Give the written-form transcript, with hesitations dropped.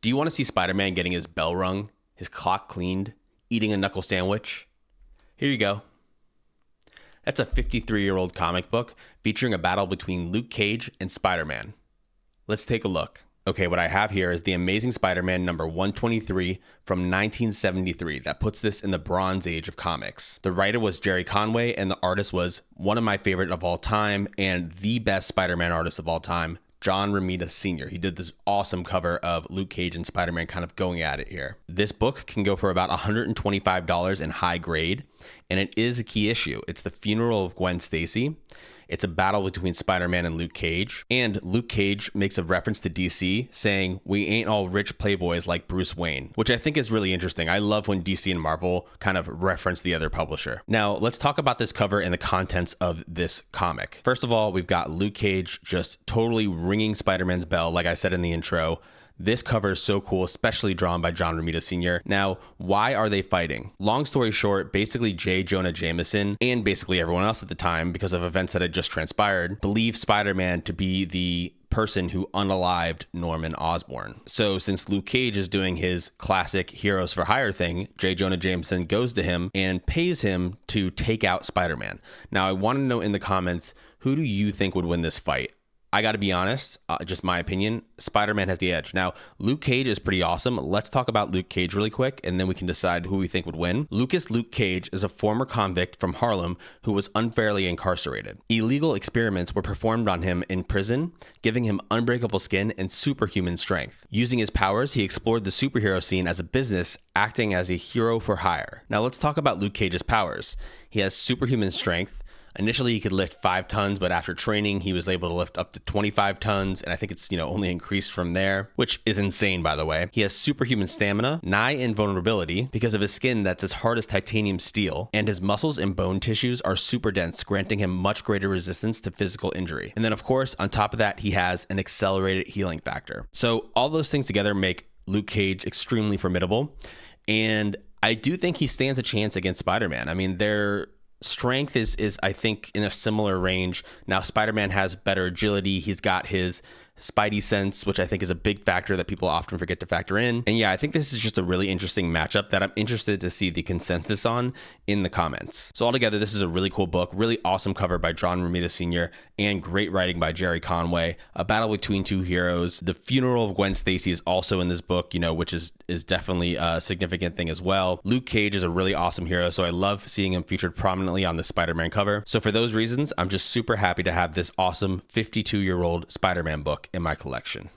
Do you want to see Spider-Man getting his bell rung, his clock cleaned, eating a knuckle sandwich? Here you go. That's a 53-year-old comic book featuring a battle between Luke Cage and Spider-Man. Let's take a look. Okay, what I have here is The Amazing Spider-Man number 123 from 1973. That puts this in the Bronze Age of comics. The writer was Jerry Conway, and the artist was one of my favorite of all time and the best Spider-Man artist of all time, John Romita Sr. He did this awesome cover of Luke Cage and Spider-Man kind of going at it here. This book can go for about $125 in high grade, and it is a key issue. It's the funeral of Gwen Stacy. It's a battle between Spider-Man and Luke Cage. And Luke Cage makes a reference to DC saying, "We ain't all rich playboys like Bruce Wayne," which I think is really interesting. I love when DC and Marvel kind of reference the other publisher. Now, let's talk about this cover and the contents of this comic. First of all, we've got Luke Cage just totally ringing Spider-Man's bell, like I said in the intro. This cover is so cool, especially drawn by John Romita Sr. Now, why are they fighting? Long story short, basically J. Jonah Jameson and basically everyone else at the time, because of events that had just transpired, believed Spider-Man to be the person who unalived Norman Osborn. So since Luke Cage is doing his classic heroes for hire thing, J. Jonah Jameson goes to him and pays him to take out Spider-Man. Now, I want to know in the comments, who do you think would win this fight? I got to be honest, just my opinion, Spider-Man has the edge. Now, Luke Cage is pretty awesome. Let's talk about Luke Cage really quick, and then we can decide who we think would win. Luke Cage is a former convict from Harlem who was unfairly incarcerated. Illegal experiments were performed on him in prison, giving him unbreakable skin and superhuman strength. Using his powers, he explored the superhero scene as a business, acting as a hero for hire. Now, let's talk about Luke Cage's powers. He has superhuman strength. Initially, he could lift 5 tons, but after training, he was able to lift up to 25 tons, and I think it's, only increased from there, which is insane, by the way. He has superhuman stamina, nigh invulnerability, because of his skin that's as hard as titanium steel, and his muscles and bone tissues are super dense, granting him much greater resistance to physical injury. And then, of course, on top of that, he has an accelerated healing factor. So all those things together make Luke Cage extremely formidable, and I do think he stands a chance against Spider-Man. I mean, their strength is I think in a similar range. Now, Spider-Man has better agility. He's got his Spidey sense, which I think is a big factor that people often forget to factor in. And yeah, I think this is just a really interesting matchup that I'm interested to see the consensus on in the comments. So altogether, this is a really cool book, really awesome cover by John Romita Sr. and great writing by Jerry Conway. A battle between two heroes. The funeral of Gwen Stacy is also in this book, which is definitely a significant thing as well. Luke Cage is a really awesome hero, so I love seeing him featured prominently on the Spider-Man cover. So for those reasons, I'm just super happy to have this awesome 52-year-old Spider-Man book in my collection.